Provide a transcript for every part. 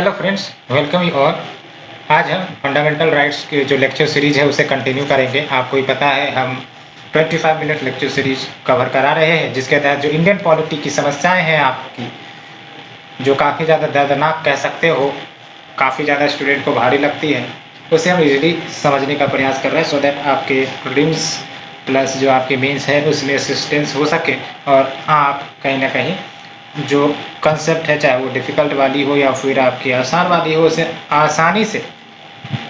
Hello friends, welcome you all. आज हम fundamental rights के जो लेक्चर सीरीज है उसे कंटिन्यू करेंगे। आपको ही पता है हम 25 मिनट लेक्चर सीरीज कवर करा रहे हैं, जिसके तहत जो इंडियन पॉलिटी की समस्याएं हैं आपकी, जो काफ़ी ज़्यादा दर्दनाक कह सकते हो, काफ़ी ज़्यादा स्टूडेंट को भारी लगती है, उसे हम इजीली समझने का प्रयास कर रहे हैं सो दैट आपके प्रीलिम्स प्लस जो आपके मेंस है उसमें असिस्टेंस हो सके और आप कहीं ना कहीं जो कंसेप्ट है, चाहे वो डिफ़िकल्ट वाली हो या फिर आपकी आसान वाली हो, उसे आसानी से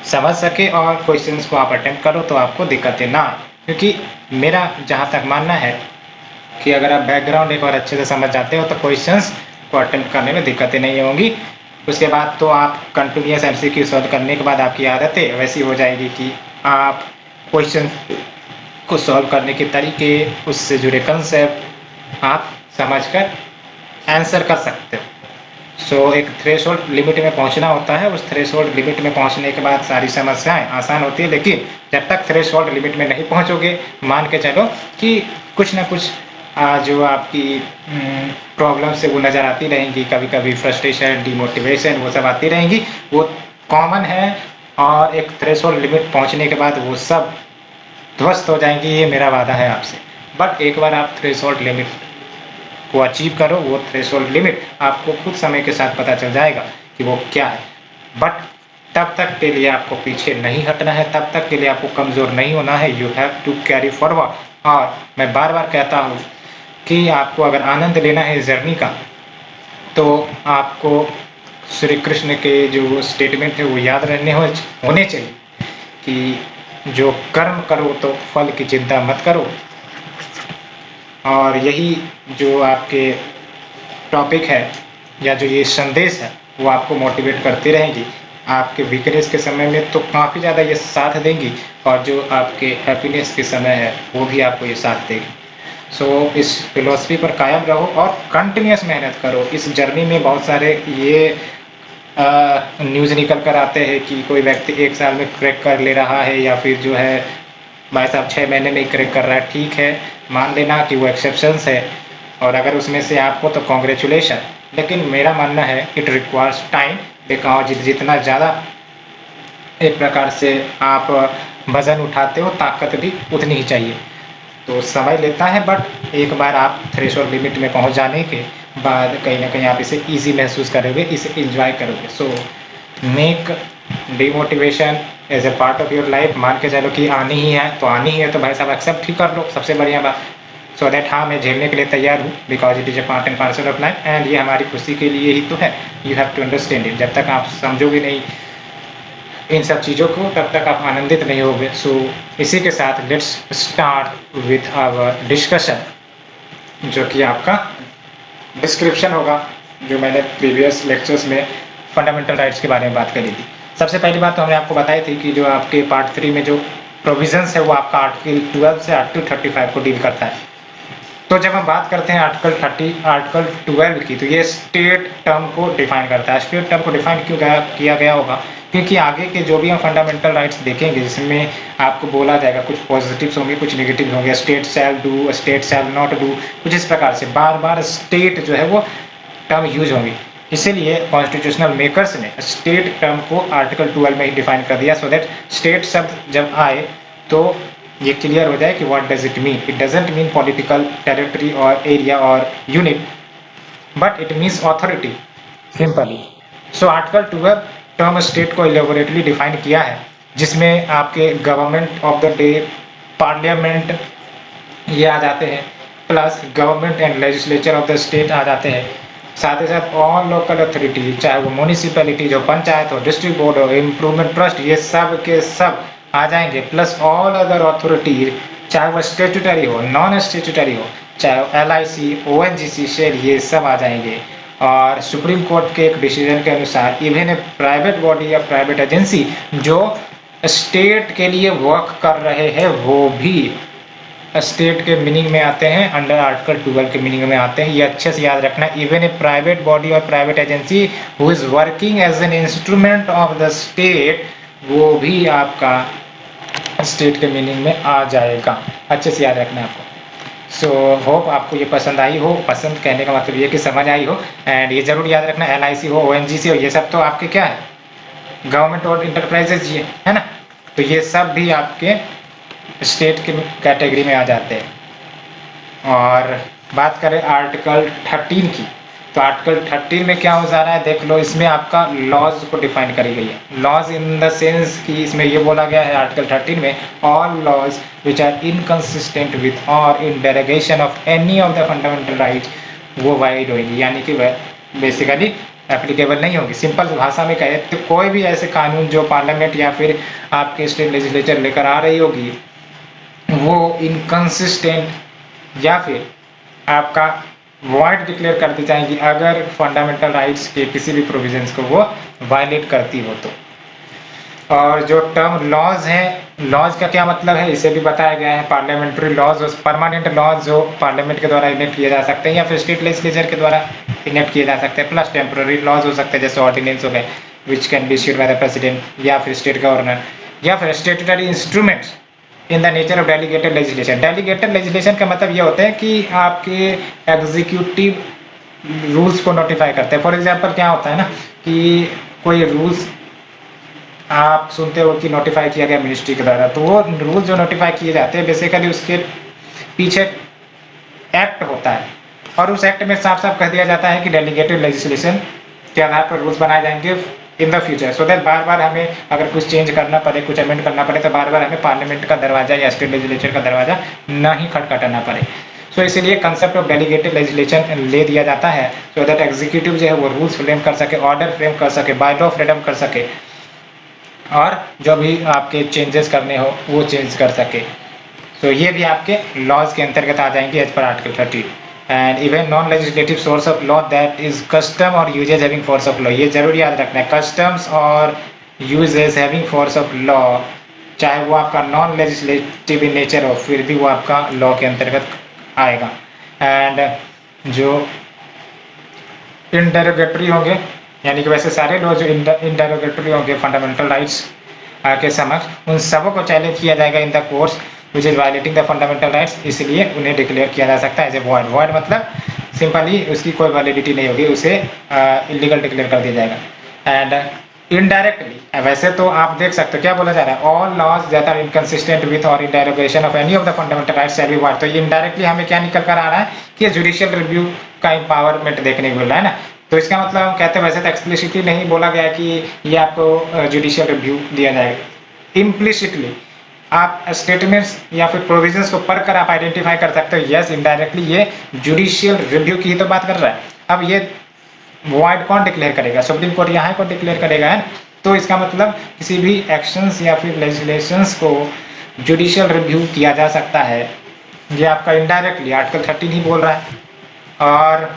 समझ सके और क्वेश्चंस को आप अटेम्प्ट करो तो आपको दिक्कतें ना आए। क्योंकि मेरा जहाँ तक मानना है कि अगर आप बैकग्राउंड एक बार अच्छे से समझ जाते हो तो क्वेश्चंस को अटेम्प्ट करने में दिक्कतें नहीं होंगी। उसके बाद तो आप कंटिन्यूस MCQ सॉल्व करने के बाद आपकी आदतें वैसी हो जाएगी कि आप क्वेश्चन को सॉल्व करने के तरीके, उससे जुड़े कंसेप्ट आप समझकर आंसर कर सकते हो। सो एक थ्रेशोल्ड लिमिट में पहुंचना होता है, उस थ्रेशोल्ड लिमिट में पहुंचने के बाद सारी समस्याएं आसान होती है। लेकिन जब तक थ्रेशोल्ड लिमिट में नहीं पहुंचोगे, मान के चलो कि कुछ ना कुछ जो आपकी प्रॉब्लम से वो नज़र आती रहेंगी, कभी कभी फ्रस्ट्रेशन, डिमोटिवेशन, वो सब आती रहेंगी, वो कॉमन है। और एक थ्रेशोल्ड लिमिट पहुंचने के बाद वो सब ध्वस्त हो जाएंगी, ये मेरा वादा है आपसे। बट एक बार आप थ्रेशोल्ड लिमिट को अचीव करो, वो थ्रेशोल्ड लिमिट आपको खुद समय के साथ पता चल जाएगा कि वो क्या है। बट तब तक के लिए आपको पीछे नहीं हटना है, तब तक के लिए आपको कमज़ोर नहीं होना है। You have to carry forward. और मैं बार बार कहता हूँ कि आपको अगर आनंद लेना है इस जर्नी का, तो आपको श्री कृष्ण के जो स्टेटमेंट है वो याद होने चाहिए कि जो कर्म करो तो फल की चिंता मत करो। और यही जो आपके टॉपिक है या जो ये संदेश है वो आपको मोटिवेट करती रहेंगी। आपके वीकनेस के समय में तो काफ़ी ज़्यादा ये साथ देंगी, और जो आपके हैप्पीनेस के समय है वो भी आपको ये साथ देगी। सो इस फिलॉसफी पर कायम रहो और कंटिन्यूस मेहनत करो। इस जर्नी में बहुत सारे ये न्यूज़ निकल कर आते हैं कि कोई व्यक्ति 1 साल में क्रैक कर ले रहा है, या फिर जो है भाई साहब 6 महीने में ही क्रैक कर रहा है। ठीक है, मान लेना कि वो एक्सेप्शंस है, और अगर उसमें से आपको तो कॉन्ग्रेचुलेशन। लेकिन मेरा मानना है इट रिक्वायर्स टाइम, बिकॉज जितना ज़्यादा एक प्रकार से आप वजन उठाते हो, ताकत भी उतनी ही चाहिए, तो समय लेता है। बट एक बार आप थ्रेशोल्ड लिमिट में पहुंच जाने के बाद कहीं ना कहीं आप इसे ईजी महसूस करोगे, इसे इंजॉय करोगे। So make demotivation as a part of your life. मान के चलो कि आनी ही है तो आनी ही है, तो भाई साहब एक्सेप्ट ही कर लो, सबसे बढ़िया बात। सो दैट हाँ, मैं झेलने के लिए तैयार हूँ, because it is a part and parcel of life, and ये हमारी खुशी के लिए ही तो है। You have to understand it. जब तक आप समझोगे नहीं इन सब चीज़ों को, तब तक आप आनंदित नहीं होगे। सो इसी के साथ let's start with our discussion, जो कि आपका डिस्क्रिप्शन होगा, जो मैंने प्रीवियस लेक्चर्स में फंडामेंटल राइट्स के बारे में बात करी थी। सबसे पहली बात तो हमने आपको बताई थी कि जो आपके पार्ट 3 में जो प्रोविजंस है वो आपका आर्टिकल 12 से आर्टिकल 35 को डील करता है। तो जब हम बात करते हैं आर्टिकल 12 की, तो ये स्टेट टर्म को डिफाइन करता है। स्टेट टर्म को डिफाइन क्यों किया गया होगा? क्योंकि आगे के जो भी हम फंडामेंटल राइट्स देखेंगे, जिसमें आपको बोला जाएगा, कुछ पॉजिटिव्स होंगे, कुछ नेगेटिव होंगे। State shall do, state shall not do, कुछ इस प्रकार से बार बार स्टेट जो है वो टर्म यूज होंगी। इसीलिए कॉन्स्टिट्यूशनल मेकर्स ने स्टेट टर्म को आर्टिकल 12 में ही डिफाइन कर दिया, सो दैट स्टेट शब्द जब आए तो ये क्लियर हो जाए कि what does it mean. It doesn't mean political territory और एरिया और unit, but it means authority simply. So article 12 term state को इलेबोरेटली डिफाइन किया है, जिसमें आपके government of the day, parliament ये आ जाते हैं, plus government and legislature of the state आ जाते हैं। साथ ही साथ ऑल लोकल अथॉरिटी, चाहे वो म्यूनिसिपैलिटी, जो पंचायत हो, डिस्ट्रिक्ट बोर्ड हो, इम्प्रूवमेंट ट्रस्ट, ये सब के सब आ जाएंगे। प्लस ऑल अदर अथॉरिटी, चाहे वो स्टेचुटरी हो, नॉन स्टेचुटरी हो, चाहे LIC, ONGC, शेल, ये सब आ जाएंगे। और सुप्रीम कोर्ट के एक डिसीजन के अनुसार इवन ए प्राइवेट बॉडी या प्राइवेट एजेंसी जो स्टेट के लिए वर्क कर रहे हैं, वो भी स्टेट के मीनिंग में आते हैं, अंडर आर्टिकल 12 के मीनिंग में आते हैं। ये अच्छे से याद रखना। इवन ए प्राइवेट बॉडी और private agency who is working as an instrument of the state, वो भी आपका स्टेट के मीनिंग में आ जाएगा। अच्छे से याद रखना आपको। सो होप आपको ये पसंद आई हो। पसंद कहने का मतलब ये कि समझ आई हो। एंड ये ज़रूर याद रखना, LIC हो, ONGC हो, ये सब तो आपके क्या है, गवर्नमेंट और इंटरप्राइजेज ये है ना, तो ये सब भी आपके स्टेट के कैटेगरी में आ जाते हैं। और बात करें आर्टिकल 13 की, तो आर्टिकल 13 में क्या हो जा रहा है देख लो, इसमें आपका लॉज को डिफाइन करी गई है। लॉज इन द सेंस कि इसमें ये बोला गया है आर्टिकल 13 में, all laws which are inconsistent with और in derogation of any of the fundamental rights वो वाइड होगी, यानी कि वह बेसिकली एप्लीकेबल नहीं होगी। सिंपल भाषा में कहे तो कोई भी ऐसे कानून जो पार्लियामेंट या फिर आपके स्टेट लेजिस्लेचर लेकर आ रही होगी, वो इनकंसिस्टेंट या फिर आपका वॉइड डिक्लेयर कर दी जाएंगी अगर फंडामेंटल राइट्स के किसी भी प्रोविजंस को वो वायलेट करती हो तो। और जो टर्म लॉज है, लॉज का क्या मतलब है इसे भी बताया गया है। पार्लियामेंट्री लॉज, परमानेंट लॉज जो पार्लियामेंट के द्वारा इनेक्ट किए जा सकते हैं या फिर स्टेट लेजिस्लेचर के द्वारा इनेक्ट किए जा सकते हैं, प्लस टेम्पोररी लॉज हो सकते हैं जैसे ऑर्डिनेंस हो गए which can be issued by the president या फिर स्टेट गवर्नर, या फिर स्टेटरी instruments in the nature of delegated legislation. Delegated legislation का मतलब ये होता है कि आपके एग्जीक्यूटिव रूल्स को नोटिफाई करते हैं। फॉर एग्जांपल क्या होता है ना कि कोई रूल्स आप सुनते हो कि नोटिफाई किया गया मिनिस्ट्री के द्वारा, तो वो रूल जो नोटिफाई किए जाते हैं बेसिकली उसके पीछे एक्ट होता है और उस एक्ट में साफ साफ कह दिया जाता है कि डेलीगेटेड लेजिस्लेशन के आधार पर रूल्स बनाए जाएंगे in the future, so that बार बार हमें अगर कुछ चेंज करना पड़े, कुछ अमेंड करना पड़े, तो बार बार हमें पार्लियामेंट का दरवाजा या स्टेट लेजिस्लेचर का दरवाजा न ही खटखटाना पड़े। सो इसीलिए कंसेप्ट ऑफ डेलीगेटेड लेजिस्लेशन ले दिया जाता है सो दैट एग्जीक्यूटिव जो है वो रूल्स फ्रेम कर सके, ऑर्डर फ्रेम कर सके, बाय लॉ फ्रीडम कर सके और जो भी आपके चेंजेस करने हो वो चेंज कर सके। तो ये भी आपके लॉज के अंतर्गत आ जाएंगे as per article 30। And even non legislative source of law that is custom और usages having force of law, ये जरूर याद रखना है, कस्टम्स और usages having force of law, चाहे वो आपका नॉन लेजिस्लेटिव इन नेचर हो फिर भी वो आपका लॉ के अंतर्गत आएगा। एंड जो इंडेरोगेटरी होंगे, यानी कि वैसे सारे लॉ जो इंडेरोगेटरी होंगे फंडामेंटल राइट्स के समक्ष, उन सबों को चैलेंज किया जाएगा in the course which is violating the fundamental rights, इसलिए उन्हें डिक्लेयर किया जा सकता है एज ए वॉइड। वॉइड मतलब सिंपली उसकी कोई वैलिडिटी नहीं होगी, उसे इलीगल डिक्लेयर कर दिया जाएगा। एंड इनडायरेक्टली वैसे तो आप देख सकते हो क्या बोला जा रहा है, all laws that are inconsistent with और in derogation of any of the fundamental rights shall be void. तो ये इनडायरेक्टली हमें क्या निकल कर आ रहा है कि जुडिशियल रिव्यू का एम्पावरमेंट देखने को मिल रहा है ना। तो इसका मतलब हम कहते हैं, वैसे तो एक्सप्लिसिटली नहीं बोला गया कि ये आपको जुडिशियल रिव्यू दिया जाएगा, इम्प्लिसिटली आप स्टेटमेंट्स या फिर प्रोविजंस को पढ़कर आप आइडेंटिफाई कर सकते हो, यस इनडायरेक्टली ये जुडिशियल रिव्यू की ही तो बात कर रहा है। अब ये वॉइड कौन डिक्लेयर करेगा, सुप्रीम कोर्ट यहाँ को डिक्लेयर करेगा है। तो इसका मतलब किसी भी एक्शंस या फिर लेजिस्लेशंस को जुडिशियल रिव्यू किया जा सकता है, ये आपका इनडायरेक्टली आर्टिकल 13 ही बोल रहा है। और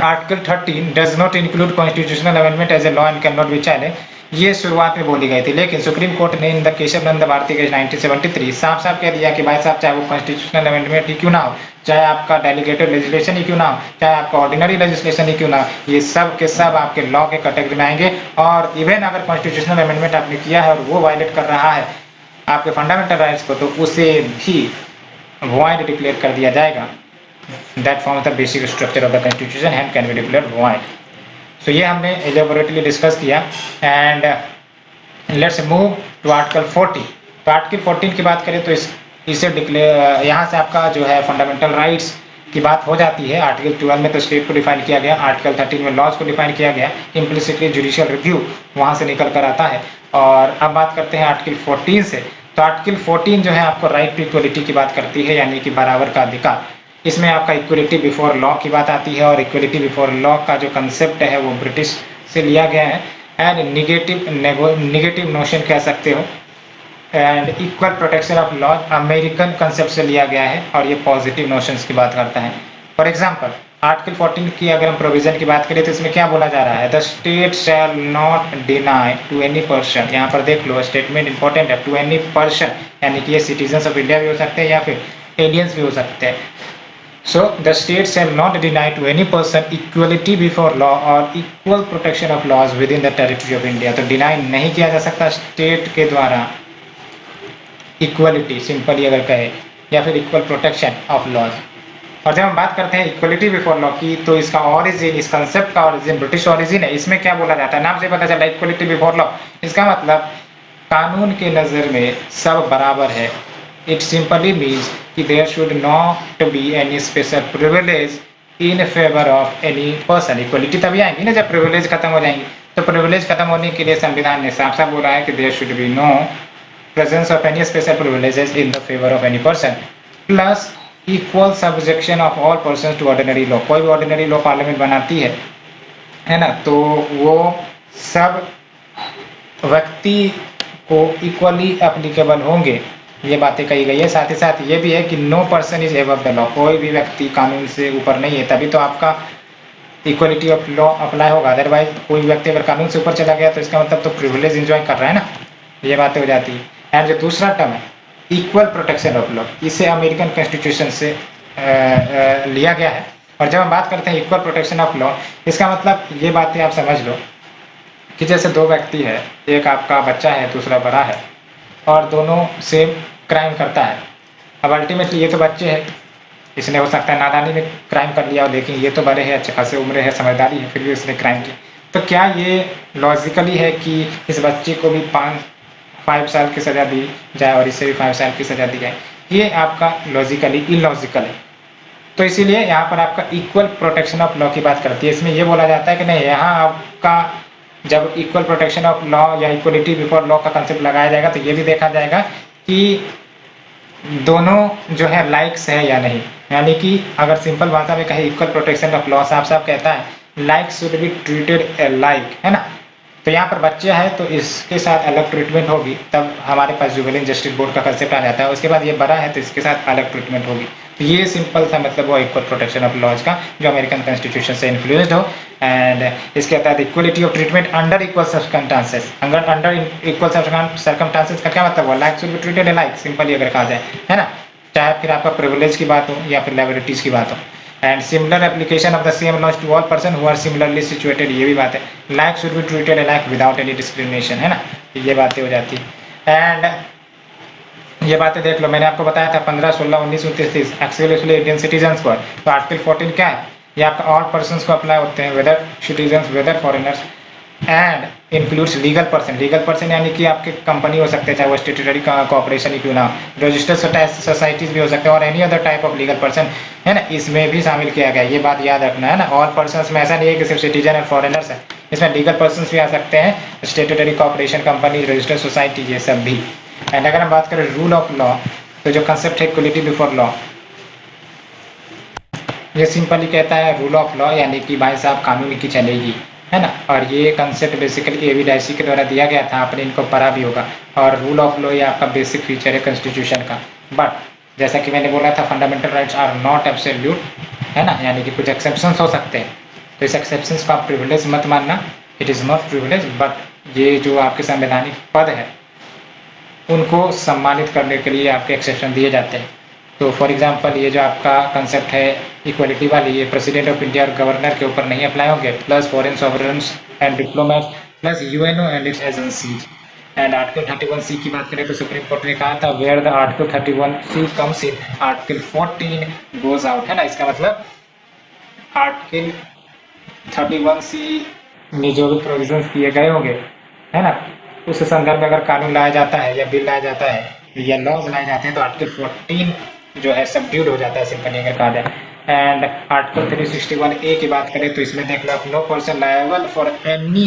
article 13 does not include constitutional amendment as a law and can not be challenge, ये शुरुआत में बोली गई थी, लेकिन सुप्रीम कोर्ट ने in the Kesavananda Bharati case 1973 साफ साफ कह दिया कि भाई साहब चाहे वो कॉन्स्टिट्यूशनल अमेंडमेंट ही क्यों ना हो, चाहे आपका डेलीगेटेड लेजिस्लेशन ही क्यों ना हो, चाहे आपका ऑर्डिनरी लेजिस्लेशन ही क्यों ना हो, ये सब के सब आपके लॉ के कैटेगरी में आएंगे। और इवन अगर कॉन्स्टिट्यूशनल अमेंडमेंट आपने किया है और वो वायलेट कर रहा है आपके फंडामेंटल राइट्स को, तो उसे भी वॉइड डिक्लेयर कर दिया जाएगा। That forms the basic structure of the constitution and can be declared void. So ये हमने एलेबोरेटली डिस्कस किया। And let's move to article 40। तो आर्टिकल 14 की बात करें तो इसे डिक्लेयर, यहाँ से आपका जो है फंडामेंटल राइट्स की बात हो जाती है। आर्टिकल 12 में तो स्टेट को डिफाइन किया गया, आर्टिकल 13 में लॉज को डिफाइन किया गया, इम्प्लिसिटली जुडिशियल रिव्यू वहाँ से निकल कर आता है। और अब बात करते हैं आर्टिकल 14 से। तो आर्टिकल 14 जो है आपको राइट टू इक्वलिटी की बात करती है, यानी कि बराबर का अधिकार। इसमें आपका इक्वलिटी बिफोर लॉ की बात आती है, और इक्वलिटी बिफोर लॉ का जो कंसेप्ट है वो ब्रिटिश से लिया गया है। एंड निगेटिव नोशन कह सकते हो। And equal protection of law American concept से लिया गया है, और ये पॉजिटिव नोशंस की बात करता है। फॉर एग्जांपल आर्टिकल 14 की अगर हम प्रोविजन की बात करें तो इसमें क्या बोला जा रहा है, the state shall not deny to any person, यहाँ पर देख लो स्टेटमेंट इंपॉर्टेंट है, टू एनी पर्सन, यानी कि ये सिटीजन ऑफ इंडिया भी हो सकते हैं या फिर एलियंस भी हो सकते हैं। So the state shall not deny to any person equality before law or equal protection of laws within the territory of India। तो डिनाई नहीं किया जा सकता स्टेट के द्वारा इक्वलिटी, सिंपली अगर कहे, या फिर इक्वल प्रोटेक्शन ऑफ लॉज और जब हम बात करते हैं इक्वलिटी बिफोर लॉ की, तो इसका ऑरिजिन, इस कंसेप्ट का ऑरिजिन ब्रिटिश ऑरिजिन है। इसमें क्या बोला जाता है, नाम से पता चला इक्वलिटी बिफोर लॉ, इसका मतलब कानून के नज़र में सब बराबर है। इट सिंपली मीन्स कि there should not be any special privilege in favour of any person. Equality तभी आएगी ना जब प्रिविलेज खत्म हो जाएंगी। तो प्रिविलेज खत्म होने के लिए संविधान ने साफ साफ बोला है कि there should be no presence of any special privileges in the favor of any person, plus equal subjection of all persons to ordinary law। कोई भी ऑर्डिनरी लॉ पार्लियामेंट बनाती है ना, तो वो सब व्यक्ति को इक्वली एप्लीकेबल होंगे, ये बातें कही गई है। साथ ही साथ ये भी है कि no person is above the law, कोई भी व्यक्ति कानून से ऊपर नहीं है, तभी तो आपका इक्वलिटी ऑफ लॉ अप्लाई होगा। अदरवाइज कोई व्यक्ति अगर कानून से ऊपर चला गया तो इसका मतलब तो प्रिविलेज एंजॉय कर रहा है ना, ये बातें हो जाती है। एंड जो दूसरा टर्म है इक्वल प्रोटेक्शन ऑफ लॉ, इसे अमेरिकन कॉन्स्टिट्यूशन से लिया गया है। और जब हम बात करते हैं इक्वल प्रोटेक्शन ऑफ लॉ, इसका मतलब ये बातें आप समझ लो कि जैसे दो व्यक्ति है, एक आपका बच्चा है दूसरा बड़ा है, और दोनों सेम क्राइम करता है। अब अल्टीमेटली ये तो बच्चे हैं, इसने हो सकता है नादानी में क्राइम कर लिया, और लेकिन ये तो बड़े हैं, अच्छे खासे उम्र है, समझदारी है, फिर भी उसने क्राइम किया। तो क्या ये लॉजिकली है कि इस बच्चे को भी 5 साल की सज़ा दी जाए और इससे भी 5 साल की सज़ा दी जाए? ये आपका लॉजिकली इलॉजिकल है। तो इसीलिए यहाँ पर आपका इक्वल प्रोटेक्शन ऑफ लॉ की बात करती है। इसमें ये बोला जाता है कि नहीं, यहाँ आपका जब इक्वल प्रोटेक्शन ऑफ लॉ या इक्वलिटी बिफोर लॉ का कंसेप्ट लगाया जाएगा तो ये भी देखा जाएगा कि दोनों जो है लाइक्स है या नहीं। यानी कि अगर सिंपल भाषा में कहे इक्वल प्रोटेक्शन ऑफ लॉ साफ साफ कहता है like should be treated A like, है ना। तो यहाँ पर बच्चे है तो इसके साथ अलग ट्रीटमेंट होगी, तब हमारे पास जुवेनाइल जस्टिस बोर्ड का कंसेप्ट आ जाता है। उसके बाद ये बड़ा है तो इसके साथ अलग ट्रीटमेंट होगी। तो ये सिंपल था मतलब वो इक्वल प्रोटेक्शन ऑफ लॉज का, जो अमेरिकन कॉन्स्टिट्यूशन से इन्फ्लुएंस्ड हो। एंड इसके तहत equality of treatment under equal circumstances, अगर अंडर इक्वल सर्कमस्टांसेस का क्या मतलब हुआ, like should be treated like, simply अगर कहा जाए, है ना। चाहे फिर आपका प्रिविलेज की बात हो या फिर लायबिलिटीज की बात हो। And similar application of the same laws to all person who are similarly situated, ये भी बात है। Like should be treated like without any discrimination, है ना। ये बातें हो जाती है। एंड ये बातें देख लो, मैंने आपको बताया था 15, 16, 19, 29 एक्चुअली इंडियन सिटीजन पर। तो आर्टिकल 14 क्या है, ये आपका ऑल पर्सन को अप्लाई होते हैं, whether citizen whether foreigners, and includes legal person. Legal person यानी कि आपके कंपनी हो सकते हैं, चाहे वो स्टेटरी कॉर्पोरेशन ही क्यों ना, रजिस्टर्ड सोसाइटीज भी हो सकते हैं, और any other type of legal person, है ना, इसमें भी शामिल किया गया। ये बात याद रखना है ना। ऑल पर्सन में ऐसा नहीं है कि सिर्फ सिटीजन और फॉरेनर्स है, इसमें लीगल पर्सन भी आ सकते हैं, स्टेटरी कॉर्पोरेशन, कंपनी, रजिस्टर्ड सोसाइटी, ये सब भी। एंड अगर हम बात करें रूल ऑफ लॉ, तो जो कंसेप्ट है इक्वलिटी बिफोर लॉ, ये सिंपली कहता है रूल ऑफ लॉ यानी कि भाई साहब कानून की चलेगी, है ना। और ये कंसेप्ट बेसिकली एवी डाइसी के द्वारा दिया गया था, आपने इनको पढ़ा भी होगा। और रूल ऑफ लॉ ये आपका बेसिक फीचर है कॉन्स्टिट्यूशन का। बट जैसा कि मैंने बोला था, fundamental rights are not absolute, है ना, यानी कि कुछ एक्सेप्शंस हो सकते हैं। तो इस एक्सेप्शंस को आप प्रिविलेज मत मानना, it is not privilege, but ये जो आपके संवैधानिक पद है उनको सम्मानित करने के लिए आपके एक्सेप्शन दिए जाते हैं। तो फॉर एग्जांपल ये जो आपका कंसेप्ट है इक्वलिटी वाली, ये प्रेसिडेंट ऑफ इंडिया और गवर्नर के ऊपर नहीं अप्लाई होंगे, plus foreign sovereigns and diplomat, plus UNO and its agencies. And article 31C की बात करें तो सुप्रीम कोर्ट ने कहा था where the article 31C comes in, article 14 goes out, है ना। इसका मतलब आर्टिकल 31C में जो भी प्रोविजंस किए गए होंगे, है ना, उस संदर्भ में अगर कानून लाया जाता है या बिल लाया जाता है या लॉज लाए जाते हैं तो आर्टिकल 14 जो है सबड्यूड हो जाता है, सिंपली अगर कहा जाए। एंड आर्टिकल 361A की बात करें तो इसमें देख लो, no person liable for any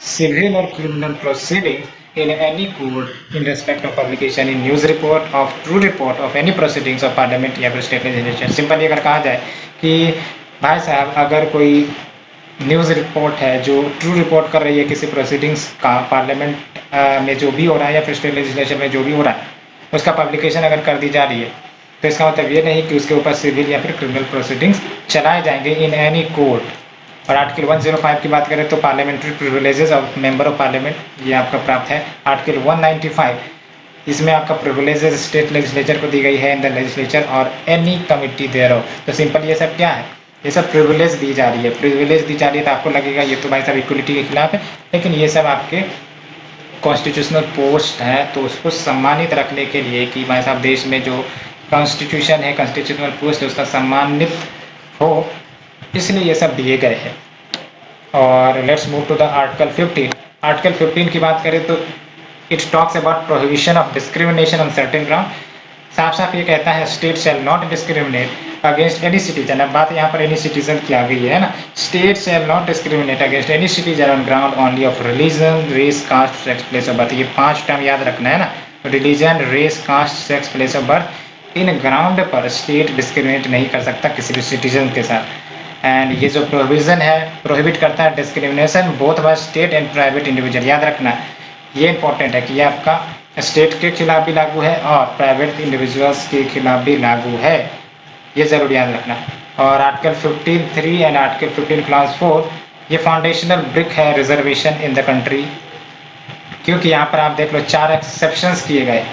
civil or criminal proceeding in any court in respect of publication in news report of true report of any proceedings of parliament या फिर स्टेट लेजिस्लेचर। सिंपली अगर कहा जाए कि भाई साहब अगर कोई न्यूज़ रिपोर्ट है जो ट्रू रिपोर्ट कर रही है किसी प्रोसीडिंग्स का, पार्लियामेंट में जो भी हो रहा है या फिर स्टेट लेजिस्लेचर में जो भी हो रहा है, उसका पब्लिकेशन अगर कर दी जा रही है, तो इसका मतलब ये नहीं कि उसके ऊपर सिविल या फिर क्रिमिनल प्रोसीडिंग्स चलाए जाएंगे इन एनी कोर्ट। और आर्टिकल 105 की बात करें तो parliamentary privileges of member of parliament, ये आपका प्राप्त है। आर्टिकल 195 इसमें आपका प्रिविलेजेस स्टेट लेजिस्लेचर को दी गई है इन द लेजिस्लेचर और एनी कमिटी देयरऑफ। तो सिंपल ये सब क्या है, ये सब प्रिविलेज दी जा रही है। प्रिविलेज दी जा रही है तो आपको लगेगा ये तो भाई साहब इक्वलिटी के खिलाफ है, लेकिन ये सब आपके कॉन्स्टिट्यूशनल पोस्ट है, तो उसको सम्मानित रखने के लिए कि भाई साहब देश में जो कॉन्स्टिट्यूशन है, कॉन्स्टिट्यूशनल पोस्ट है, उसका सम्मानित हो, इसलिए ये सब दिए गए हैं। और let's move to the article 15। Article 15 की बात करें तो it talks about prohibition of discrimination on certain ground. साफ साफ ये कहता है state shall not discriminate against any citizen. अब बात यहाँ पर एनी सिटीजन की आ गई है ना, state shall not discriminate against any citizen on ground only of religion, race, caste, sex, place of birth. ये 5 टर्म याद रखना है ना, religion, race, caste, sex, place of birth. इन ग्राउंड पर स्टेट डिस्क्रिमिनेट नहीं कर सकता किसी भी सिटीजन के साथ। एंड ये जो प्रोविजन है प्रोहिबिट करता है discrimination both by state and private individual. याद रखना ये इंपॉर्टेंट है कि ये आपका स्टेट के खिलाफ भी लागू है और प्राइवेट इंडिविजुअल्स के खिलाफ भी लागू है, ये जरूर याद रखना। और आर्टिकल 15(3) एंड आर्टिकल 15 क्लॉज 4 ये फाउंडेशनल ब्रिक है रिजर्वेशन इन द कंट्री, क्योंकि यहाँ पर आप देख लो 4 एक्सेप्शंस किए गए,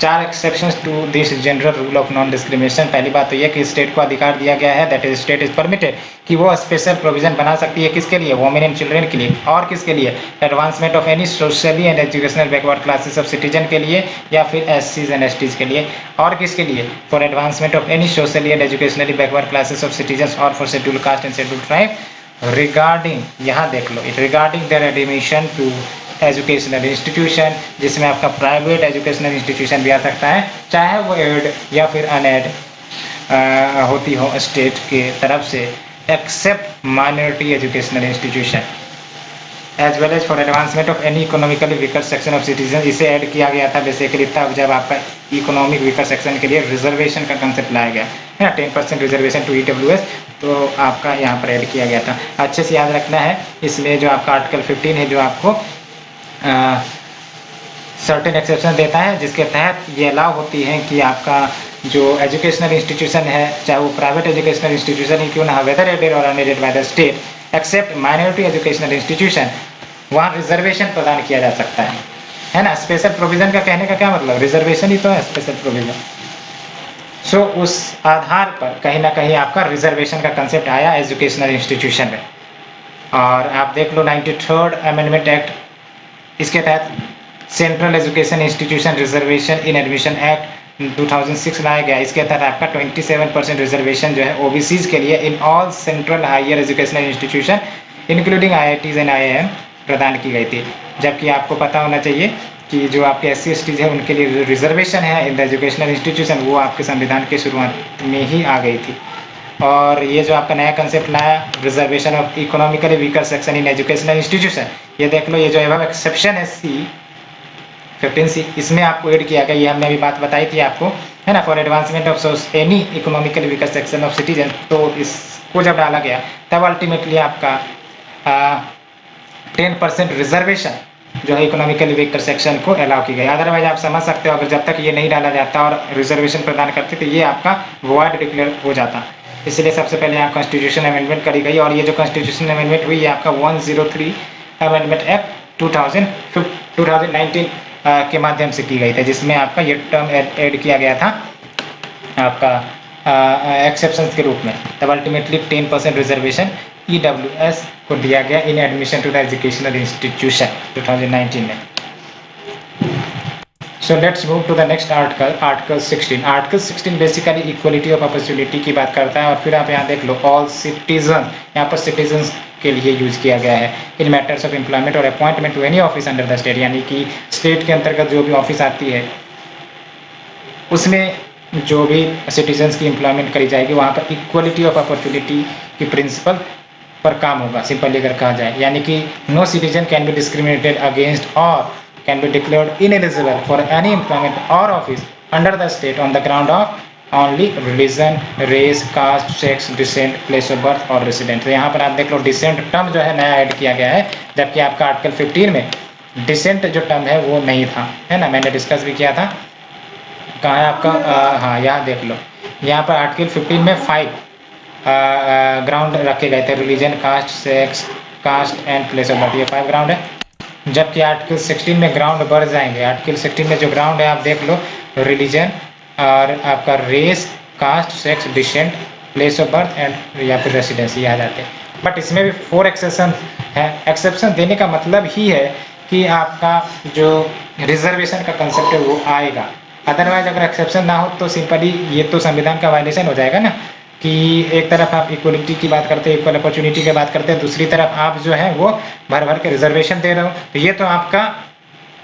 4 exceptions to this general rule of non discrimination. पहली बात तो यह कि स्टेट को अधिकार दिया गया है, that is state is permitted कि वो स्पेशल प्रोविजन बना सकती है, किसके लिए, वुमेन एंड चिल्ड्रन के लिए, और किसके लिए, advancement of any socially and educational backward classes of citizen के लिए, या फिर एससीज एंड एसटीज के लिए, और किसके लिए, for advancement of any socially and educationally backward classes of citizen or for scheduled caste and scheduled tribe regarding, यहाँ देख लो, it regarding their admission to educational institution, जिसमें आपका प्राइवेट एजुकेशनल इंस्टीट्यूशन भी आ सकता है, चाहे वो एड या फिर अनएड होती हो स्टेट के तरफ से, except minority educational institution as well as for advancement of any economically weaker section of citizen. इसे ऐड किया गया था बेसिकली तब जब आपका इकोनॉमिक वीकर सेक्शन के लिए रिजर्वेशन का कंसेप्ट लाया गया है ना, 10% रिजर्वेशन टू ईडब्ल्यूएस, तो आपका यहाँ पर ऐड किया गया था। अच्छे से याद रखना है, इसमें जो आपका आर्टिकल 15 है जो आपको सर्टेन एक्सेप्शन देता है, जिसके तहत ये अलाउ होती है कि आपका जो एजुकेशनल इंस्टीट्यूशन है, चाहे वो प्राइवेट एजुकेशनल इंस्टीट्यूशन ही क्यों ना, वेदर एडेड और unaided by the state, except minority educational institution, वहाँ रिजर्वेशन प्रदान किया जा सकता है ना। स्पेशल प्रोविजन का कहने का क्या मतलब, रिजर्वेशन ही तो है स्पेशल प्रोविजन। सो उस आधार पर कहीं ना कहीं आपका रिजर्वेशन का कंसेप्ट आया एजुकेशनल इंस्टीट्यूशन में। और आप देख लो 93rd अमेंडमेंट एक्ट, इसके तहत सेंट्रल एजुकेशन इंस्टीट्यूशन रिजर्वेशन इन एडमिशन एक्ट 2006 लाया गया। इसके तहत आपका 27% रिजर्वेशन जो है ओबीसीज के लिए in all central higher educational institution including IITs and IIM प्रदान की गई थी। जबकि आपको पता होना चाहिए कि जो आपके एससी एसटीज है उनके लिए रिजर्वेशन है इन द एजुकेशनल इंस्टीट्यूशन, वो आपके संविधान के शुरुआत में ही आ गई थी। और ये जो आपका नया कंसेप्ट लाया reservation of economically weaker section in educational institution, ये देख लो, ये जो है एक्सेप्शन है C15C, इसमें आपको ऐड किया गया, ये हमने अभी बात बताई थी आपको, है ना, for advancement of any economically weaker section of citizen. तो इसको जब डाला गया तब अल्टीमेटली आपका 10% रिजर्वेशन जो है इकोनॉमिकली वीकर सेक्शन को अलाउ की गई। अदरवाइज आप समझ सकते हो अगर जब तक ये नहीं डाला जाता और रिजर्वेशन प्रदान करते तो ये आपका वॉइड डिक्लेयर हो जाता। इसलिए सबसे पहले यहाँ कॉन्स्टिट्यूशन अमेंडमेंट करी गई, और ये जो कॉन्स्टिट्यूशन अमेंडमेंट हुई है आपका 103 अमेंडमेंट एक्ट 2019 के माध्यम से की गई थी, जिसमें आपका ये टर्म ऐड किया गया था आपका एक्सेप्शन के रूप में। तब अल्टीमेटली 10% रिजर्वेशन EWS को दिया गया in admission to the educational institution 2019 में। So let's move to the next article, Article 16. Article 16 basically equality of opportunity की बात करता है। और फिर आप यहाँ देख लो ऑल सिटीजन, यहाँ पर सिटीजन के लिए यूज किया गया है इन मैटर्स ऑफ एम्प्लॉयमेंट और appointment to any office under the state, यानी कि स्टेट के अंतर्गत जो भी ऑफिस आती है उसमें जो भी सिटीजन्स की एम्प्लॉयमेंट करी जाएगी वहाँ पर इक्वलिटी ऑफ अपॉर्चुनिटी की प्रिंसिपल पर काम होगा। सिंपली अगर कहा जाए, यानी कि no citizen can be discriminated against और can be declared ineligible for any employment or office under the state on the ground of only religion, race, caste, sex, descent, place of birth और resident। तो यहाँ पर आप देख लो decent term जो है नया ऐड किया गया है, जबकि आपका आर्टिकल 15 में डिसेंट जो टर्म है वो नहीं था, है ना, मैंने डिस्कस भी किया था। कहाँ है आपका, हाँ यहाँ देख लो, यहाँ पर आर्टिकल 15 में 5 ग्राउंड रखे गए थे, religion, caste, sex, caste and place of birth, ये 5 ग्राउंड है। जबकि आर्टिकल 16 में ग्राउंड बढ़ जाएंगे। आर्टिकल 16 में जो ग्राउंड है आप देख लो, रिलीजन और आपका race, caste, sex, descent, place of birth and या फिर रेसिडेंसी आ जाते हैं। बट इसमें भी 4 एक्सेप्शन है। एक्सेप्शन देने का मतलब ही है कि आपका जो रिजर्वेशन का कंसेप्ट है वो आएगा, अदरवाइज अगर एक्सेप्शन ना हो तो सिंपली ये तो संविधान का वायलेशन हो जाएगा ना, कि एक तरफ आप इक्वलिटी की बात करते हैं, इक्वल अपॉर्चुनिटी की बात करते हैं, दूसरी तरफ आप जो है वो भर भर के रिजर्वेशन दे रहे हो, तो ये तो आपका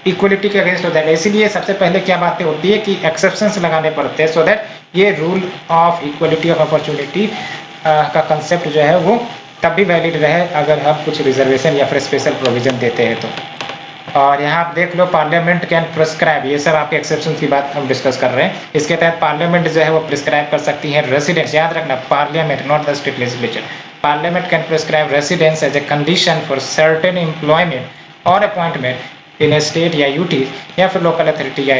इक्वलिटी के अगेंस्ट हो जाएगा। इसीलिए सबसे पहले क्या बातें होती है कि एक्सेप्शंस लगाने पड़ते हैं, सो दैट ये rule of equality of opportunity का कंसेप्ट जो है वो तब भी वैलिड रहे अगर हम कुछ रिजर्वेशन या फिर स्पेशल प्रोविजन देते हैं तो। और यहाँ आप देख लो, पार्लियामेंट कैन प्रिस्क्राइब, ये सब आपके एक्सेप्शन की बात हम डिस्कस कर रहे हैं। इसके तहत पार्लियामेंट जो है वो प्रिस्क्राइब कर सकती है रेसिडेंस, याद रखना parliament not the state legislature, parliament can prescribe residence as a condition for certain employment और अपॉइंटमेंट इन ए स्टेट या यूटी या फिर लोकल अथॉरिटी या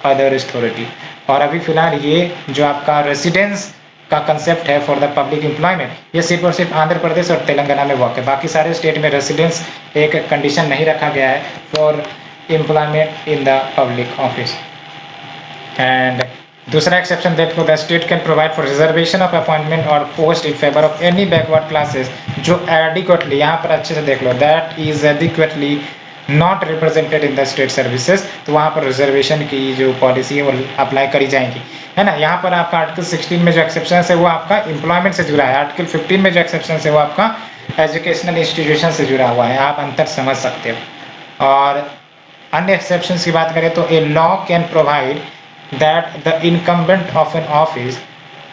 अदर अथॉरिटी। और अभी फिलहाल ये जो आपका रेसिडेंस का कंसेप्ट है फॉर द पब्लिक एम्प्लॉयमेंट, ये सिर्फ और सिर्फ आंध्र प्रदेश और तेलंगाना में वर्क है, बाकी सारे स्टेट में रेसिडेंस एक कंडीशन नहीं रखा गया है for employment in the public office. And दूसरा एक्सेप्शन देख लो, the state can provide for reservation of appointment or post in favour of any backward classes जो एडिक्वेटली, यहाँ पर अच्छे से देख लो, that is adequately not represented in the state services, तो वहाँ पर रिजर्वेशन की जो पॉलिसी है वो अप्लाई करी जाएंगी, है ना। यहाँ पर आपका आर्टिकल 16 में जो एक्सेप्शन है वो आपका एम्प्लॉयमेंट से जुड़ा है, आर्टिकल 15 में जो एक्सेप्शन है वो आपका एजुकेशनल इंस्टीट्यूशन से जुड़ा हुआ है, आप अंतर समझ सकते हो। और अन्य एक्सेप्शन की बात करें तो a law can provide that the incumbent of an office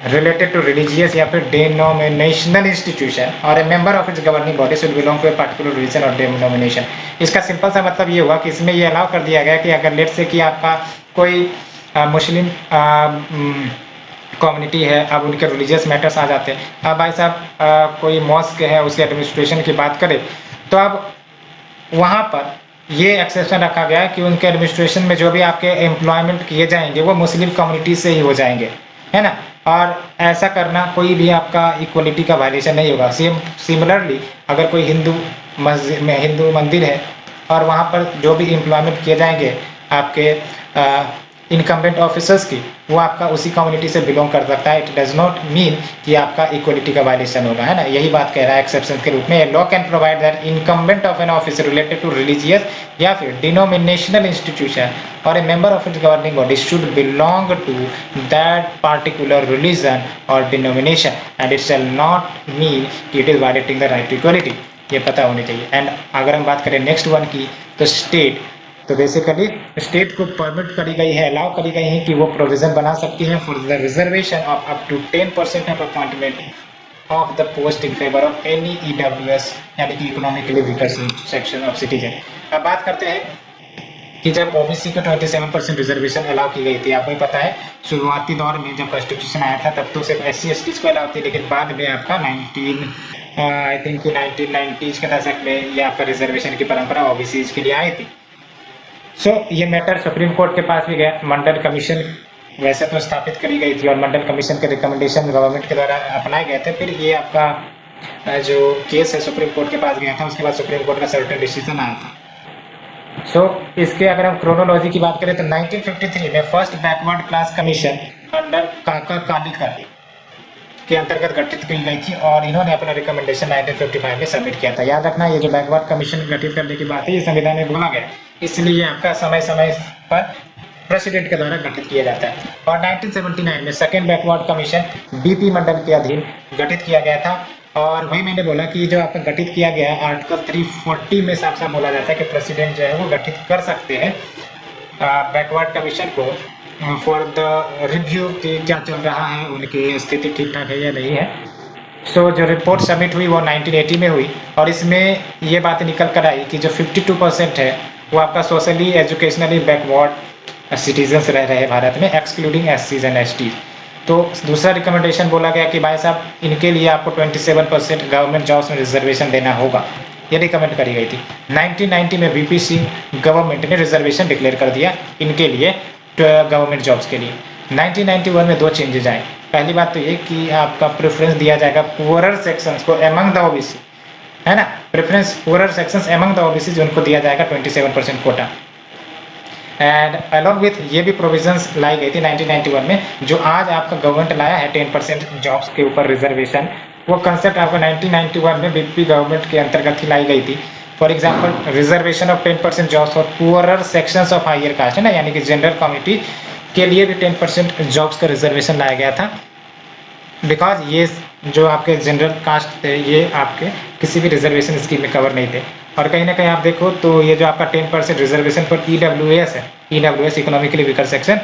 related to religious या फिर denominational institution or a member of its governing body should belong to a particular religion or denomination। इसका simple सा मतलब ये हुआ कि इसमें ये अलाउ कर दिया गया कि अगर लेट से कि आपका कोई मुस्लिम कम्युनिटी है, अब उनके रिलीजियस मैटर्स आ जाते हैं, अब भाई साहब कोई मॉस्क है उसके एडमिनिस्ट्रेशन की बात करें तो अब वहाँ पर ये एक्सेप्शन रखा गया है कि उनके एडमिनिस्ट्रेशन में जो भी आपके एम्प्लॉयमेंट किए जाएंगे वो मुस्लिम कम्युनिटी से ही हो जाएंगे, है ना। और ऐसा करना कोई भी आपका इक्वलिटी का वायलेशन नहीं होगा। सिमिलरली अगर कोई हिंदू मंदिर है और वहाँ पर जो भी एम्प्लॉयमेंट किए जाएंगे आपके इनकम्बेंट ऑफिसर्स की, वो आपका उसी कम्युनिटी से बिलोंग कर सकता है। इट डज नॉट मीन कि आपका इक्वलिटी का वायलेशन होगा, है ना। यही बात कह रहा है एक्सेप्शन के रूप में, law can provide that incumbent of an office related to religious या फिर denominational institution or a member of its governing body should belong to that particular religion or denomination and it shall not mean कि it is violating the right to equality, ये पता होनी चाहिए। And अगर हम बात करें नेक्स्ट वन की, तो स्टेट, तो बेसिकली स्टेट को परमिट करी गई है, अलाउ करी गई है कि वो प्रोविजन बना सकती है for the reservation of up to 10% of appointment of the post in favour of any EWS यानी कि economically weaker section of citizen. अब बात करते हैं कि जब ओबीसी को 27% रिजर्वेशन अलाउ की गई थी, आपको पता है शुरुआती दौर में जब कॉन्स्टिट्यूशन आया था तब तो सिर्फ SC/ST को अलाउ थी, लेकिन बाद में आपका 1990s के दशक में यहाँ पर रिजर्वेशन की परंपरा ओबीसी के लिए आई थी। ये मैटर सुप्रीम कोर्ट के पास भी गया, मंडल कमीशन वैसे तो स्थापित करी गई थी और मंडल कमीशन के रिकमेंडेशन गवर्नमेंट के द्वारा अपनाए गए थे, फिर ये आपका जो केस है सुप्रीम कोर्ट के पास गया था, उसके बाद सुप्रीम कोर्ट का सर्टेन डिसीजन आया था। इसके अगर हम क्रोनोलॉजी की बात करें तो 1953 में first backward class commission under काका कालीकर के अंतर्गत गठित की गई थी और इन्होंने अपना रिकमेंडेशन 1955 में सबमिट किया था। याद रखना, ये जो बैकवर्ड कमीशन गठित करने की बात है ये संविधान में बोला गया, इसलिए आपका समय समय पर प्रेसिडेंट के द्वारा गठित किया जाता है। और 1979 में सेकेंड बैकवर्ड कमीशन BP मंडल के अधीन गठित किया गया था। और वही मैंने बोला कि जो आपका गठित किया गया आर्टिकल 340 में साफ साफ बोला जाता है कि प्रेसिडेंट जो है वो गठित कर सकते हैं बैकवर्ड कमीशन को फॉर द रिव्यू कि क्या चल रहा है, उनकी स्थिति ठीक ठाक है या नहीं है। जो रिपोर्ट सबमिट हुई वो 1980 में हुई और इसमें ये बात निकल कर आई कि जो 52% है वो आपका सोशली एजुकेशनली बैकवर्ड सिटीजन्स रह रहे हैं भारत में, एक्सक्लूडिंग SCs एंड STs। तो दूसरा रिकमेंडेशन बोला गया कि भाई साहब इनके लिए आपको 27% गवर्नमेंट जॉब्स में रिजर्वेशन देना होगा, ये रिकमेंड करी गई थी। 1990 में VP सिंह गवर्नमेंट ने रिजर्वेशन डिक्लेयर कर दिया इनके लिए गवर्नमेंट जॉब्स के लिए। 1991 में 2 चेंजेज आए। पहली बात तो ये कि आपका प्रेफरेंस दिया जाएगा पुअरर सेक्शंस को एमंग द OBC, है ना, preference poorer sections among the OBC उनको दिया जाएगा 27% कोटा। एंड अलॉन्ग विथ ये भी प्रोविजंस लाई गई थी 1991 में, जो आज आपका गवर्नमेंट लाया है 10% जॉब्स के ऊपर रिजर्वेशन, वो कंसेप्ट आपको 1991 में BP गवर्नमेंट के अंतर्गत ही लाई गई थी। For example reservation of 10% jobs for poorer sections of higher caste, है ना, यानी कि जनरल कम्युनिटी के लिए भी 10% जॉब्स का रिजर्वेशन लाया गया था, बिकॉज ये जो आपके जनरल कास्ट थे ये आपके किसी भी रिजर्वेशन स्कीम में कवर नहीं थे। और कहीं ना कहीं आप देखो तो ये जो आपका 10% रिजर्वेशन फॉर EWS है, EWS इकोनॉमिकली वीकर सेक्शन,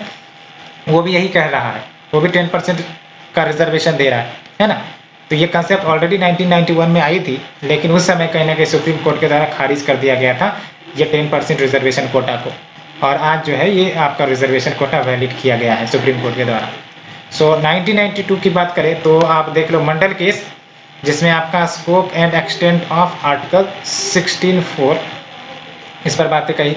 वो भी यही कह रहा है, वो भी 10% का रिजर्वेशन दे रहा है ना। तो ये कंसेप्ट ऑलरेडी 1991 में आई थी, लेकिन उस समय कहीं ना कहीं सुप्रीम कोर्ट के द्वारा खारिज कर दिया गया था ये 10% रिजर्वेशन कोटा को, और आज जो है ये आपका रिजर्वेशन कोटा वैलिड किया गया है सुप्रीम कोर्ट के द्वारा। सो 1992 की बात करें तो आप देख लो मंडल केस, जिसमें आपका scope and extent of article 16(4) इस पर बातें कही।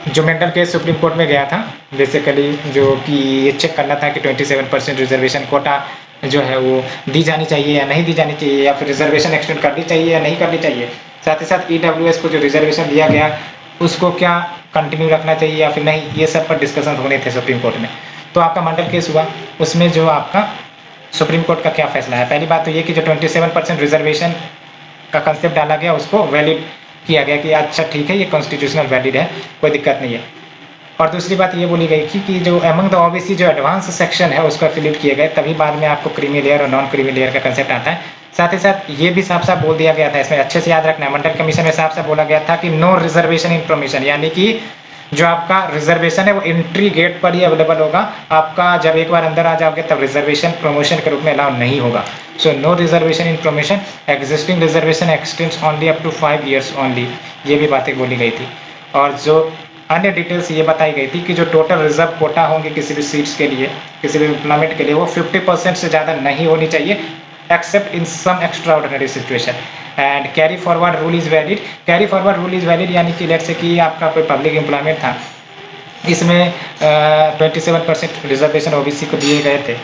जो मंडल केस सुप्रीम कोर्ट में गया था बेसिकली, जो कि ये चेक करना था कि 27% रिजर्वेशन कोटा जो है वो दी जानी चाहिए या नहीं दी जानी चाहिए, या फिर रिजर्वेशन एक्सटेंड करनी चाहिए या नहीं करनी चाहिए। साथ ही साथ EWS को जो रिजर्वेशन दिया गया उसको क्या कंटिन्यू रखना चाहिए या फिर नहीं, ये सब पर डिस्कशन होने थे सुप्रीम कोर्ट में। तो आपका मंडल केस हुआ, उसमें जो आपका सुप्रीम कोर्ट का क्या फैसला है। पहली बात तो ये कि जो 27% रिजर्वेशन का कंसेप्ट डाला गया उसको वैलिड किया गया कि अच्छा ठीक है ये कॉन्स्टिट्यूशनल वैलिड है, कोई दिक्कत नहीं है। और दूसरी बात ये बोली गई थी कि जो अमंग द ओबीसी जो एडवांस सेक्शन है उसको एफिलिएट किए गए, तभी बाद में आपको क्रीमी लेयर और नॉन क्रीमी लेयर का कंसेप्ट आता है। साथ ही साथ ये भी साफ साफ बोल दिया गया था, इसमें अच्छे से याद रखना है, मंडल कमीशन में साफ साफ बोला गया था कि नो रिजर्वेशन इन प्रमोशन, यानी कि जो आपका रिजर्वेशन है वो एंट्री गेट पर ही अवेलेबल होगा, आपका जब एक बार अंदर आ जाओगे तब रिजर्वेशन प्रमोशन के रूप में अलाउ नहीं होगा। So no reservation in promotion, existing reservation extends only up to 5 years only, ये भी बातें बोली गई थी। और जो अन्य डिटेल्स ये बताई गई थी कि जो टोटल रिजर्व कोटा होंगे किसी भी सीट्स के लिए, किसी भी एम्प्लॉयमेंट के लिए, वो 50% से ज़्यादा नहीं होनी चाहिए except in some extraordinary situation. And carry forward rule is valid, carry forward rule is valid यानी कि लेट्स से कि आपका कोई पब्लिक एम्प्लॉयमेंट था, इसमें 27% रिजर्वेशन ओबीसी को दिए गए थे,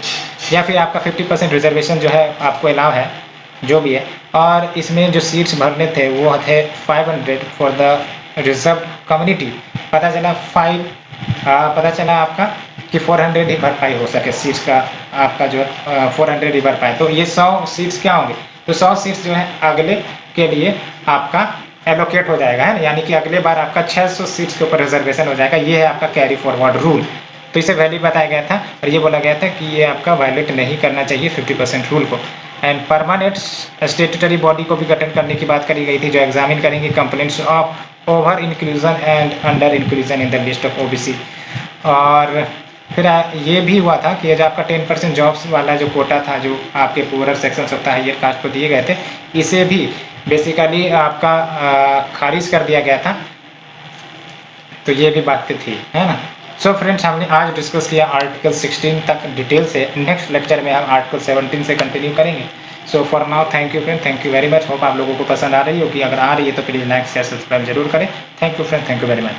या फिर आपका 50% रिजर्वेशन जो है आपको अलाउ है, जो भी है, और इसमें जो सीट्स भरने थे वो थे 500 फॉर द रिजर्व कम्युनिटी। पता चला आपका कि 400 ही भरपाई हो सके सीट्स का, आपका जो 400 ही भर पाए, तो ये 100 सीट्स क्या होंगे, तो 100 सीट्स जो है अगले के लिए आपका एलोकेट हो जाएगा, है ना, यानी कि अगले बार आपका 600 सीट्स के ऊपर रिजर्वेशन हो जाएगा। ये है आपका कैरी फॉरवर्ड रूल। तो इसे वैलिड बताया गया था और ये बोला गया था कि ये आपका वायलेट नहीं करना चाहिए 50% रूल को। एंड परमानेंट स्टेटूटरी बॉडी को भी गठन करने की बात करी गई थी, जो एग्जामिन करेंगे complaints of over inclusion and under inclusion in the list of OBC. और फिर ये भी हुआ था कि जो आपका 10% जॉब्स वाला जो कोटा था, जो आपके पुअर सेक्शंस होता है, ये कास्ट को दिए गए थे, इसे भी बेसिकली आपका खारिज कर दिया गया था। तो ये भी बातें थी, है ना। सो फ्रेंड्स, हमने आज डिस्कस किया आर्टिकल 16 तक डिटेल से। नेक्स्ट लेक्चर में हम आर्टिकल 17 से कंटिन्यू करेंगे। So for now thank you friend, thank you very much. Hope आप लोगों को पसंद आ रही होगी, अगर आ रही है तो प्लीज़ लाइक शेयर सब्सक्राइब जरूर करें। Thank you friend, thank you very much.